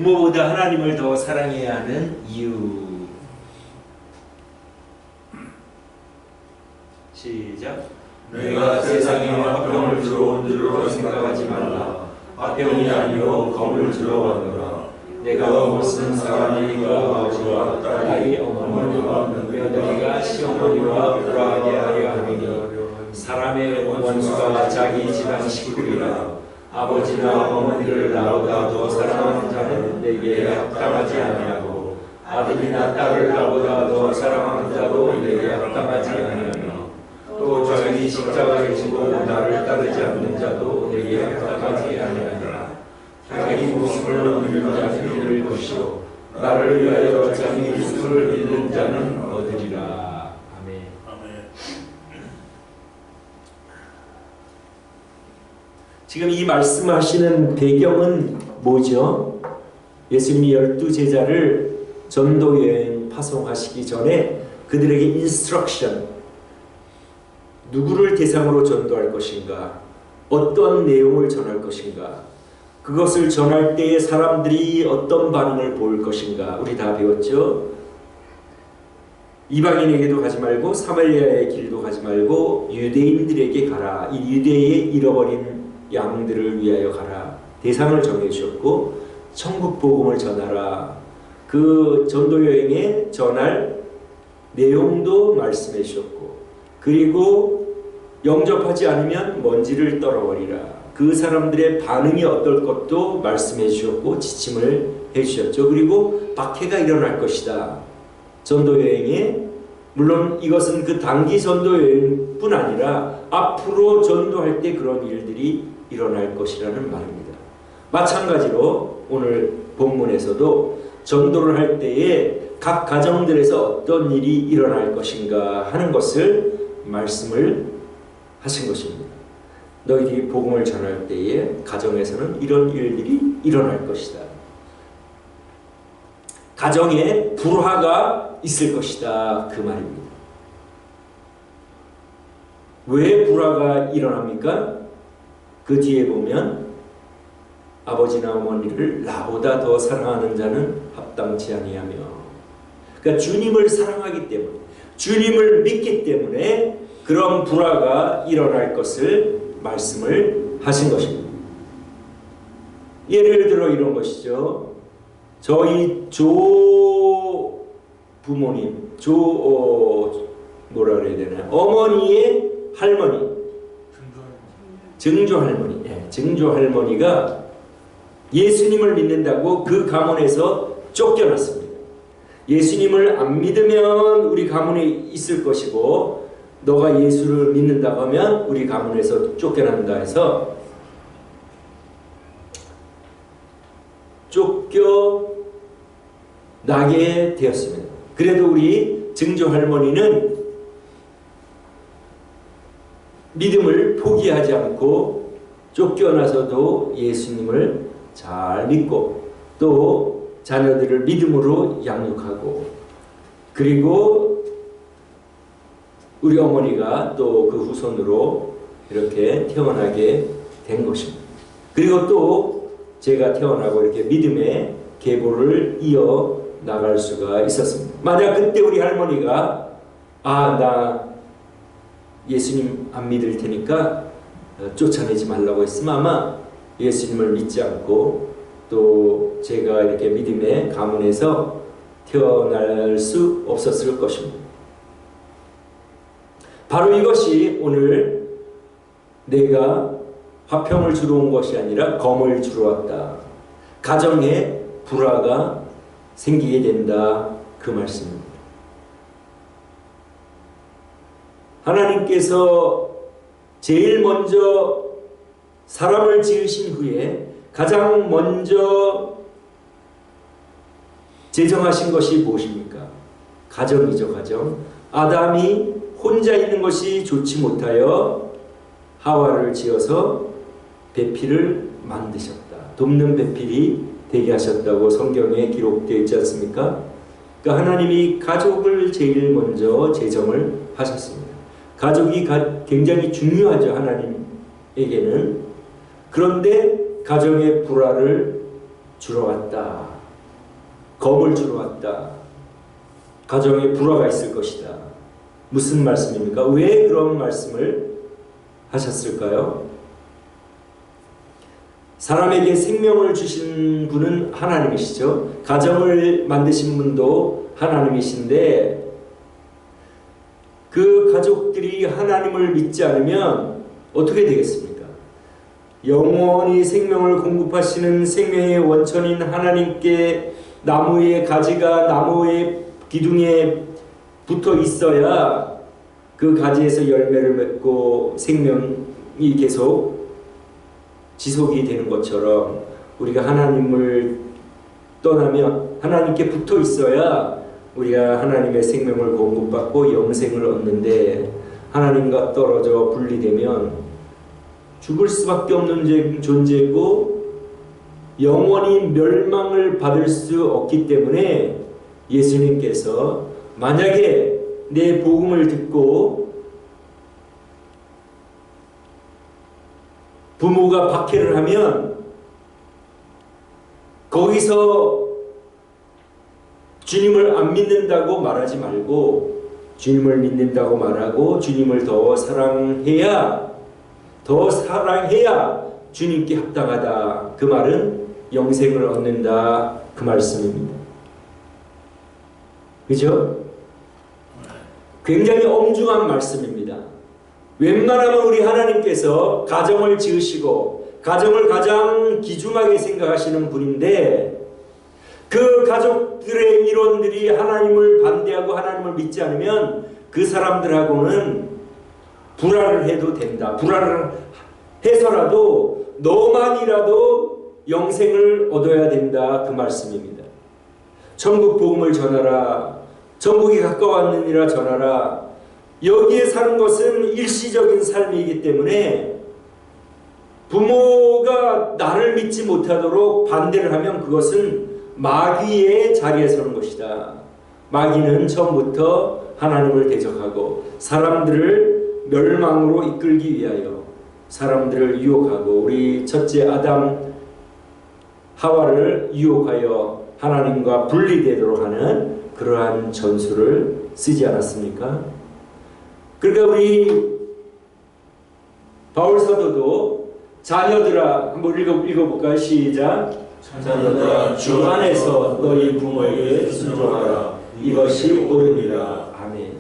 부모보다 하나님을 더 사랑해야 하는 이유. 시작. 내가 세상에 화병을 주러 온 줄로 생각하지 말라. 화병이 아니요 검을 주러 왔노라. 내가 무슨 사람이 아버지와 딸이 어머니와 며느리가 시어머니와 불화하게 하려 하느니 사람의 원수가 자기 집안 식구이라. 아버지나 어머니를 나보다 더 사랑하는 자는 내게 합당하지 아니하고 아들이나 딸을 나보다 더 사랑하는 자도 내게 합당하지 아니하며 또 자기 십자가를 지고 나를 따르지 않는 자도 내게 합당하지 아니하니라. 자기 목숨을 얻는 자는 잃을 것이요 나를 위하여 자기 목숨을 잃는 자는 얻으리라. 아멘. 지금 이 말씀하시는 배경은 뭐죠? 예수님이 12제자를 전도여행 파송하시기 전에 그들에게 인스트럭션, 누구를 대상으로 전도할 것인가, 어떤 내용을 전할 것인가, 그것을 전할 때에 사람들이 어떤 반응을 보일 것인가, 우리 다 배웠죠? 이방인에게도 가지 말고 사마리아의 길도 가지 말고 유대인들에게 가라. 이 유대의 잃어버린 양들을 위하여 가라. 대상을 정해주셨고 천국 복음을 전하라. 그 전도 여행에 전할 내용도 말씀해 주셨고, 그리고 영접하지 않으면 먼지를 떨어버리라. 그 사람들의 반응이 어떨 것도 말씀해 주셨고 지침을 해 주셨죠. 그리고 박해가 일어날 것이다. 전도 여행에, 물론 이것은 그 단기 전도 여행뿐 아니라 앞으로 전도할 때 그런 일들이 일어날 것이라는 말입니다. 마찬가지로 오늘 본문에서도 전도를 할 때에 각 가정들에서 어떤 일이 일어날 것인가 하는 것을 말씀을 하신 것입니다. 너희들이 복음을 전할 때에 가정에서는 이런 일들이 일어날 것이다. 가정에 불화가 있을 것이다. 그 말입니다. 왜 불화가 일어납니까? 그 뒤에 보면 아버지나 어머니를 나보다 더 사랑하는 자는 합당치 아니하며, 그러니까 주님을 사랑하기 때문에, 주님을 믿기 때문에 그런 불화가 일어날 것을 말씀을 하신 것입니다. 예를 들어 이런 것이죠. 저희 조 부모님, 뭐라 그래야 되나요? 어머니의 할머니, 증조 할머니, 증조 할머니가 예수님을 믿는다고 그 가문에서 쫓겨났습니다. 예수님을 안 믿으면 우리 가문에 있을 것이고, 너가 예수를 믿는다고 하면 우리 가문에서 쫓겨난다 해서 쫓겨나게 되었습니다. 그래도 우리 증조 할머니는 믿음을 포기하지 않고 쫓겨나서도 예수님을 잘 믿고 또 자녀들을 믿음으로 양육하고, 그리고 우리 어머니가 또 그 후손으로 이렇게 태어나게 된 것입니다. 그리고 또 제가 태어나고 이렇게 믿음의 계보를 이어 나갈 수가 있었습니다. 만약 그때 우리 할머니가 나 예수님 안 믿을 테니까 쫓아내지 말라고 했으면 아마 예수님을 믿지 않고 또 제가 이렇게 믿음의 가문에서 태어날 수 없었을 것입니다. 바로 이것이 오늘 내가 화평을 주러 온 것이 아니라 검을 주러 왔다. 가정에 불화가 생기게 된다. 그 말씀입니다. 하나님께서 제일 먼저 사람을 지으신 후에 가장 먼저 제정하신 것이 무엇입니까? 가정이죠, 가정. 아담이 혼자 있는 것이 좋지 못하여 하와를 지어서 배필을 만드셨다. 돕는 배필이 되게 하셨다고 성경에 기록되어 있지 않습니까? 그러니까 하나님이 가족을 제일 먼저 제정을 하셨습니다. 가족이 굉장히 중요하죠, 하나님에게는. 그런데 가정의 불화를 주러 왔다. 검을 주러 왔다. 가정에 불화가 있을 것이다. 무슨 말씀입니까? 왜 그런 말씀을 하셨을까요? 사람에게 생명을 주신 분은 하나님이시죠. 가정을 만드신 분도 하나님이신데 그 가족들이 하나님을 믿지 않으면 어떻게 되겠습니까? 영원히 생명을 공급하시는 생명의 원천인 하나님께 나무의 가지가 나무의 기둥에 붙어 있어야 그 가지에서 열매를 맺고 생명이 계속 지속이 되는 것처럼 우리가 하나님을 떠나면 하나님께 붙어 있어야 우리가 하나님의 생명을 공급받고 영생을 얻는데 하나님과 떨어져 분리되면 죽을 수밖에 없는 존재고 영원히 멸망을 받을 수 없기 때문에 예수님께서 만약에 내 복음을 듣고 부모가 박해를 하면 거기서 주님을 안 믿는다고 말하지 말고 주님을 믿는다고 말하고 주님을 더 사랑해야 주님께 합당하다. 그 말은 영생을 얻는다. 그 말씀입니다. 그죠? 굉장히 엄중한 말씀입니다. 웬만하면 우리 하나님께서 가정을 지으시고 가정을 가장 귀중하게 생각하시는 분인데 그 가족들의 일원들이 하나님을 반대하고 하나님을 믿지 않으면 그 사람들하고는 불화를 해도 된다. 불화를 해서라도 너만이라도 영생을 얻어야 된다. 그 말씀입니다. 천국 복음을 전하라. 천국이 가까웠느니라 전하라. 여기에 사는 것은 일시적인 삶이기 때문에 부모가 나를 믿지 못하도록 반대를 하면 그것은 마귀의 자리에 서는 것이다. 마귀는 처음부터 하나님을 대적하고 사람들을 멸망으로 이끌기 위하여 사람들을 유혹하고 우리 첫째 아담 하와를 유혹하여 하나님과 분리되도록 하는 그러한 전술을 쓰지 않았습니까? 그러니까 우리 바울 사도도 자녀들아 한번 읽어볼까요? 시작. 자녀들아 주 안에서 너희 부모에게 순종하라. 이것이 옳으니라. 아멘.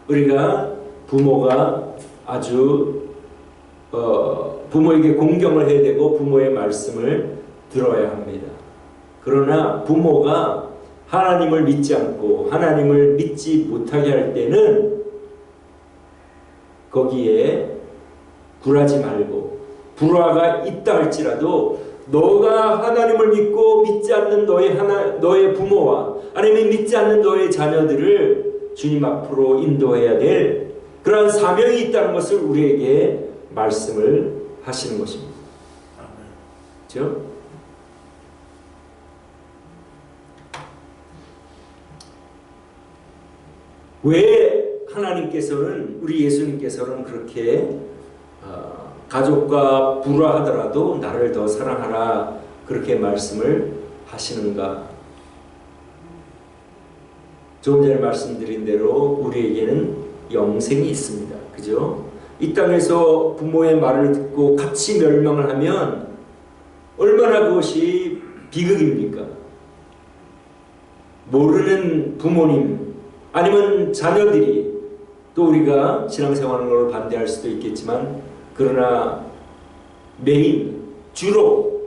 우리가 부모가 아주 부모에게 공경을 해야 되고 부모의 말씀을 들어야 합니다. 그러나 부모가 하나님을 믿지 않고 하나님을 믿지 못하게 할 때는 거기에 굴하지 말고 불화가 있다 할지라도 너가 하나님을 믿고 믿지 않는 너의 부모와 아니면 믿지 않는 너의 자녀들을 주님 앞으로 인도해야 될 그러한 사명이 있다는 것을 우리에게 말씀을 하시는 것입니다. 그렇죠? 왜 하나님께서는 우리 예수님께서는 그렇게 가족과 불화하더라도 나를 더 사랑하라 그렇게 말씀을 하시는가? 조금 전에 말씀드린 대로 우리에게는 영생이 있습니다. 그죠? 이 땅에서 부모의 말을 듣고 같이 멸망을 하면 얼마나 그것이 비극입니까? 모르는 부모님 아니면 자녀들이 또 우리가 신앙생활을 반대할 수도 있겠지만 그러나 주로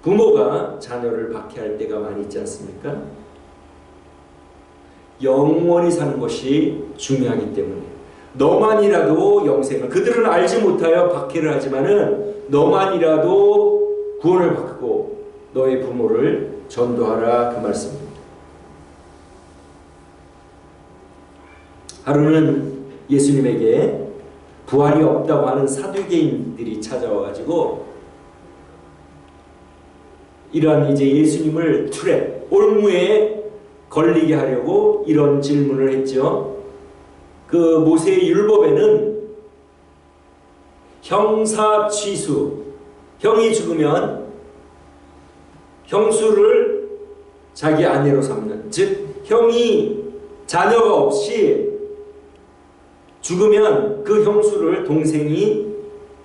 부모가 자녀를 박해할 때가 많이 있지 않습니까? 영원히 사는 것이 중요하기 때문에 너만이라도 영생을 그들은 알지 못하여 박해를 하지만은 너만이라도 구원을 받고 너의 부모를 전도하라 그 말씀입니다. 하루는 예수님에게 부활이 없다고 하는 사두개인들이 찾아와가지고 이러한 이제 예수님을 올무에 걸리게 하려고 이런 질문을 했죠. 그 모세의 율법에는 형사 취수, 형이 죽으면 형수를 자기 아내로 삼는, 즉 형이 자녀가 없이 죽으면 그 형수를 동생이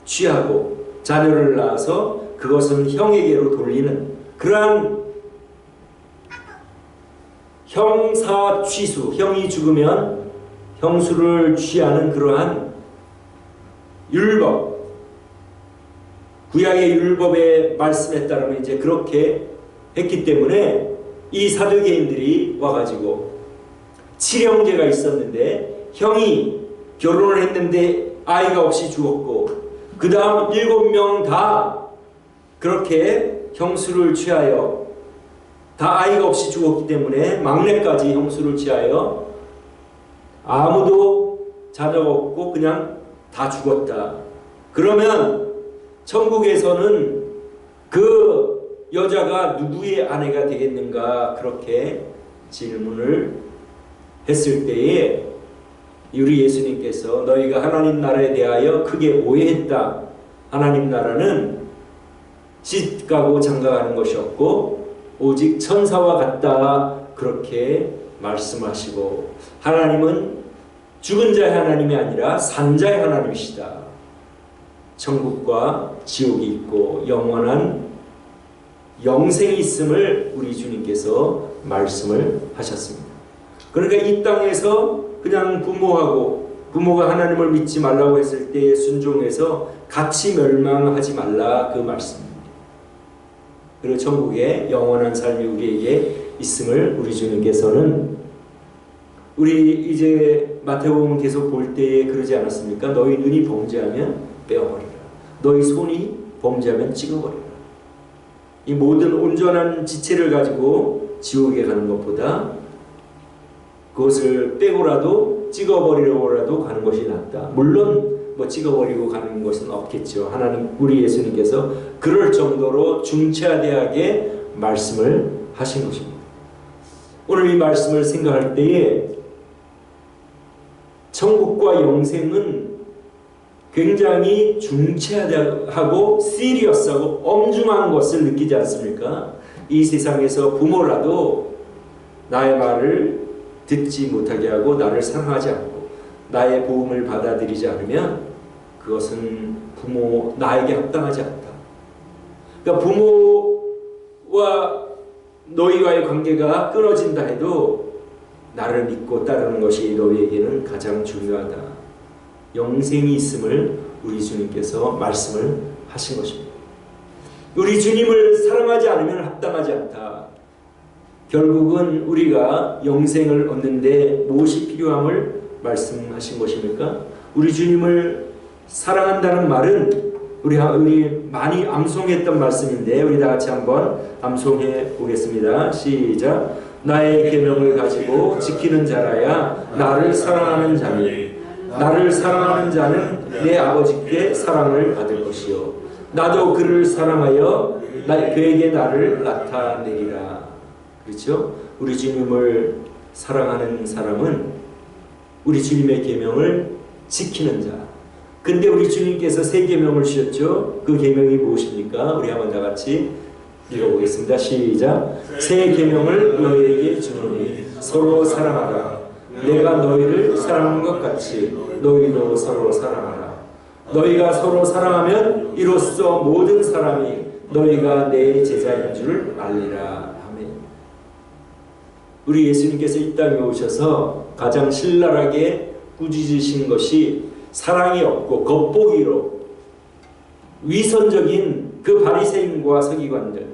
취하고 자녀를 낳아서 그것은 형에게로 돌리는 그러한 형사 취수, 형이 죽으면 형수를 취하는 그러한 율법, 구약의 율법의 말씀에 따르면 이제 그렇게 했기 때문에 이 사두개인들이 와가지고 칠형제가 있었는데 형이 결혼을 했는데 아이가 없이 죽었고 그 다음 7명 다 그렇게 형수를 취하여 다 아이가 없이 죽었기 때문에 막내까지 형수를 취하여 아무도 자녀가 없고 그냥 다 죽었다. 그러면 천국에서는 그 여자가 누구의 아내가 되겠는가 그렇게 질문을 했을 때에 우리 예수님께서 너희가 하나님 나라에 대하여 크게 오해했다. 하나님 나라는 집 가고 장가가는 것이 없고 오직 천사와 같다. 그렇게 말씀하시고 하나님은 죽은 자의 하나님이 아니라 산 자의 하나님이시다. 천국과 지옥이 있고 영원한 영생이 있음을 우리 주님께서 말씀을 하셨습니다. 그러니까 이 땅에서 그냥 부모가 하나님을 믿지 말라고 했을 때 순종해서 같이 멸망하지 말라 그 말씀입니다. 그리고 천국에 영원한 삶이 우리에게 있음을 우리 주님께서는 우리 이제 마태복음 계속 볼 때에 그러지 않았습니까? 너희 눈이 범죄하면 빼어버리라. 너희 손이 범죄하면 찍어버리라. 이 모든 온전한 지체를 가지고 지옥에 가는 것보다 그것을 빼고라도 찍어버리려고라도 가는 것이 낫다. 물론 뭐 찍어버리고 가는 것은 없겠죠. 하나님 우리 예수님께서 그럴 정도로 중차대하게 말씀을 하신 것입니다. 오늘 이 말씀을 생각할 때에 천국과 영생은 굉장히 중차대하고 시리어스하고 엄중한 것을 느끼지 않습니까? 이 세상에서 부모라도 나의 말을 듣지 못하게 하고 나를 사랑하지 않고 나의 보험을 받아들이지 않으면 그것은 나에게 합당하지 않다. 그러니까 부모와 너희와의 관계가 끊어진다 해도 나를 믿고 따르는 것이 너희에게는 가장 중요하다. 영생이 있음을 우리 주님께서 말씀을 하신 것입니다. 우리 주님을 사랑하지 않으면 합당하지 않다. 결국은 우리가 영생을 얻는데 무엇이 필요함을 말씀하신 것입니까? 우리 주님을 사랑한다는 말은 우리 많이 암송했던 말씀인데 우리 다 같이 한번 암송해 보겠습니다. 시작. 나의 계명을 가지고 지키는 자라야 나를 사랑하는 자니 나를 사랑하는 자는 내 아버지께 사랑을 받을 것이요 나도 그를 사랑하여 그에게 나를 나타내리라. 그렇죠? 우리 주님을 사랑하는 사람은 우리 주님의 계명을 지키는 자. 근데 우리 주님께서 새 계명을 주셨죠. 그 계명이 무엇입니까? 우리 한번 다 같이 읽어보겠습니다. 시작. 새 계명을 너희에게 주노니 서로 사랑하라. 내가 너희를 사랑한 것 같이 너희도 서로 사랑하라. 너희가 서로 사랑하면 이로써 모든 사람이 너희가 내 제자인 줄 알리라. 아멘. 우리 예수님께서 이 땅에 오셔서 가장 신랄하게 꾸짖으신 것이 사랑이 없고 겉보기로 위선적인 그 바리새인과 서기관들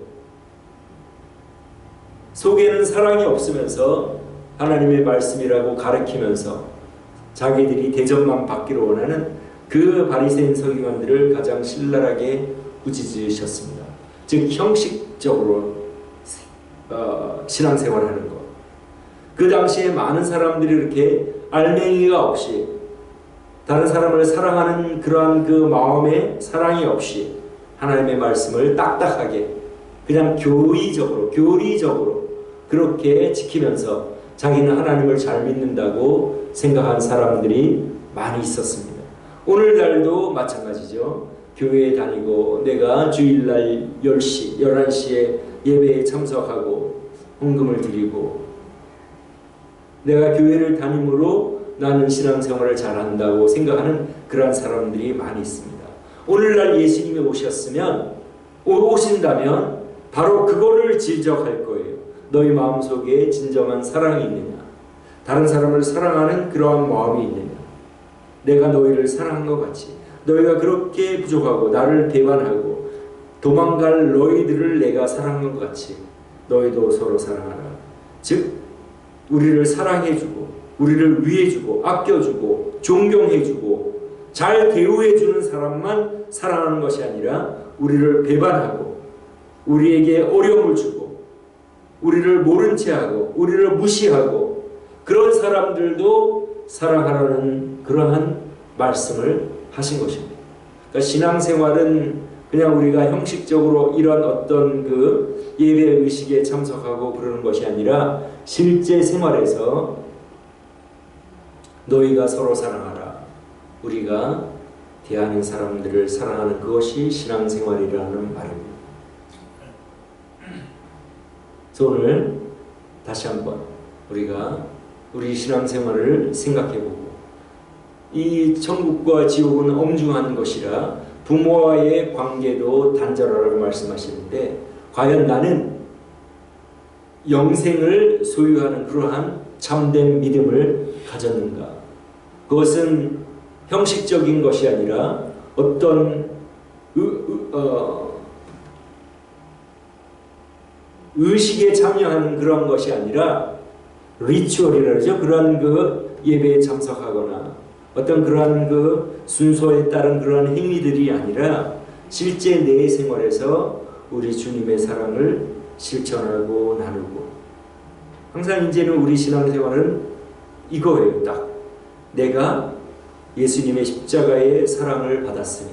속에는 사랑이 없으면서 하나님의 말씀이라고 가르치면서 자기들이 대접만 받기를 원하는 그 바리새인 서기관들을 가장 신랄하게 꾸짖으셨습니다. 즉 형식적으로 신앙생활하는 것. 그 당시에 많은 사람들이 이렇게 알맹이가 없이 다른 사람을 사랑하는 그러한 그 마음에 사랑이 없이 하나님의 말씀을 딱딱하게 그냥 교리적으로 그렇게 지키면서 자기는 하나님을 잘 믿는다고 생각한 사람들이 많이 있었습니다. 오늘날도 마찬가지죠. 교회에 다니고 내가 주일날 10시, 11시에 예배에 참석하고 헌금을 드리고 내가 교회를 다님으로 나는 신앙생활을 잘한다고 생각하는 그러한 사람들이 많이 있습니다. 오늘날 예수님이 오신다면 바로 그거를 지적할 거예요. 너희 마음속에 진정한 사랑이 있느냐? 다른 사람을 사랑하는 그러한 마음이 있느냐? 내가 너희를 사랑한 것 같이 너희가 그렇게 부족하고 나를 배반하고 도망갈 너희들을 내가 사랑한 것 같이 너희도 서로 사랑하라. 즉 우리를 사랑해주고 우리를 위해주고 아껴주고 존경해주고 잘 대우해주는 사람만 사랑하는 것이 아니라 우리를 배반하고 우리에게 어려움을 주고 우리를 모른 채하고 우리를 무시하고 그런 사람들도 사랑하라는 그러한 말씀을 하신 것입니다. 그러니까 신앙생활은 그냥 우리가 형식적으로 이런 어떤 그 예배 의식에 참석하고 그러는 것이 아니라 실제 생활에서 너희가 서로 사랑하라. 우리가 대하는 사람들을 사랑하는 그것이 신앙생활이라는 말입니다. 그래서 오늘 다시 한번 우리가 우리 신앙생활을 생각해보고 이 천국과 지옥은 엄중한 것이라 부모와의 관계도 단절하라고 말씀하시는데 과연 나는 영생을 소유하는 그러한 참된 믿음을 가졌는가? 그것은 형식적인 것이 아니라 어떤 의식에 참여하는 그런 것이 아니라 리추얼이라 그러죠. 그런 그 예배에 참석하거나 어떤 그러한 그 순서에 따른 그러한 행위들이 아니라 실제 내 생활에서 우리 주님의 사랑을 실천하고 나누고 항상 이제는 우리 신앙생활은 이거예요. 딱 내가 예수님의 십자가의 사랑을 받았으니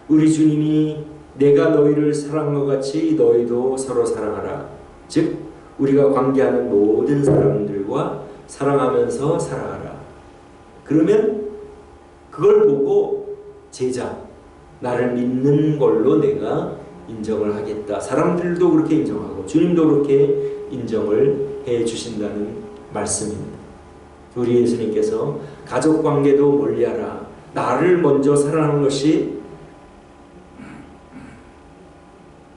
우리 주님이 내가 너희를 사랑한 것 같이 너희도 서로 사랑하라. 즉 우리가 관계하는 모든 사람들과 사랑하면서 살아가라. 그러면 그걸 보고 제자, 나를 믿는 걸로 내가 인정을 하겠다. 사람들도 그렇게 인정하고 주님도 그렇게 인정을 해 주신다는 말씀입니다. 우리 예수님께서 가족관계도 멀리하라. 나를 먼저 사랑하는 것이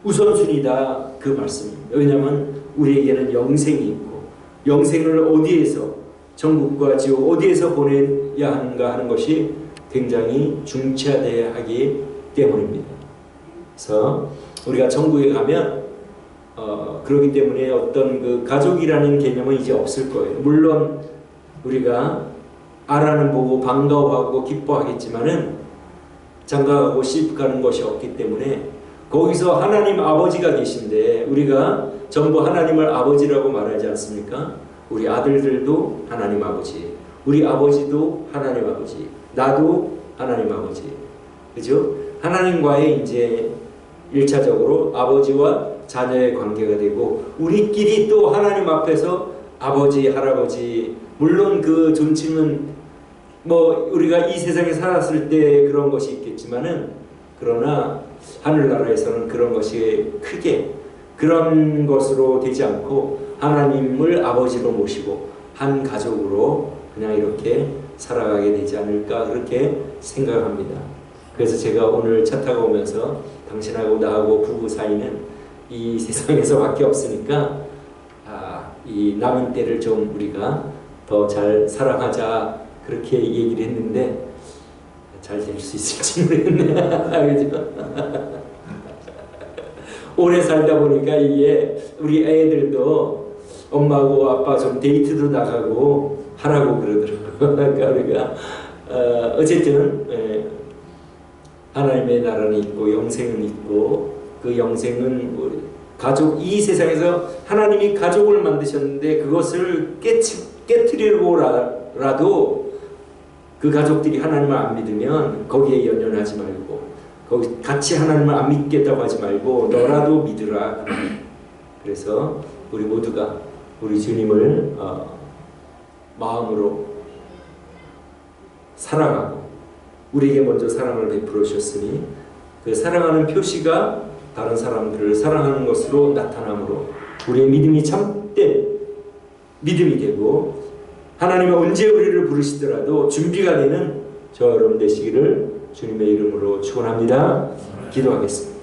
우선순위다. 그 말씀입니다. 왜냐하면 우리에게는 영생이 있고 영생을 어디에서 천국과 지옥 어디에서 보내야 하는가 하는 것이 굉장히 중차대하기 때문입니다. 그래서 우리가 천국에 가면 그렇기 때문에 어떤 그 가족이라는 개념은 이제 없을 거예요. 물론 우리가 아라는 보고 반가워하고 기뻐하겠지만은 장가가고 시집가는 것이 없기 때문에 거기서 하나님 아버지가 계신데 우리가 전부 하나님을 아버지라고 말하지 않습니까? 우리 아들들도 하나님 아버지, 우리 아버지도 하나님 아버지, 나도 하나님 아버지, 그죠? 하나님과의 이제 1차적으로 아버지와 자녀의 관계가 되고 우리끼리 또 하나님 앞에서 아버지, 할아버지, 물론 그 존칭은 뭐 우리가 이 세상에 살았을 때 그런 것이 있겠지만은 그러나 하늘나라에서는 그런 것이 크게 그런 것으로 되지 않고 하나님을 아버지로 모시고 한 가족으로 그냥 이렇게 살아가게 되지 않을까 그렇게 생각합니다. 그래서 제가 오늘 차 타고 오면서 당신하고 나하고 부부 사이는 이 세상에서밖에 없으니까 이 남은 때를 좀 우리가 더 잘 사랑하자 그렇게 얘기를 했는데 잘 될 수 있을지 모르겠네. 오래 살다 보니까 이게 우리 애들도 엄마하고 아빠 좀 데이트도 나가고 하라고 그러더라고요. 그러니까 우리가 어쨌든 하나님의 나라는 있고 영생은 있고 그 영생은 우리 가족 이 세상에서 하나님이 가족을 만드셨는데 그것을 깨트리고라도 그 가족들이 하나님을 안 믿으면 거기에 연연하지 말고 거기 같이 하나님을 안 믿겠다고 하지 말고 너라도 믿으라. 그래서 우리 모두가 우리 주님을 마음으로 사랑하고 우리에게 먼저 사랑을 베풀어 주셨으니 그 사랑하는 표시가 다른 사람들을 사랑하는 것으로 나타남으로 우리의 믿음이 참된 믿음이 되고 하나님은 언제 우리를 부르시더라도 준비가 되는 저 여러분 되시기를 주님의 이름으로 축원합니다. 기도하겠습니다.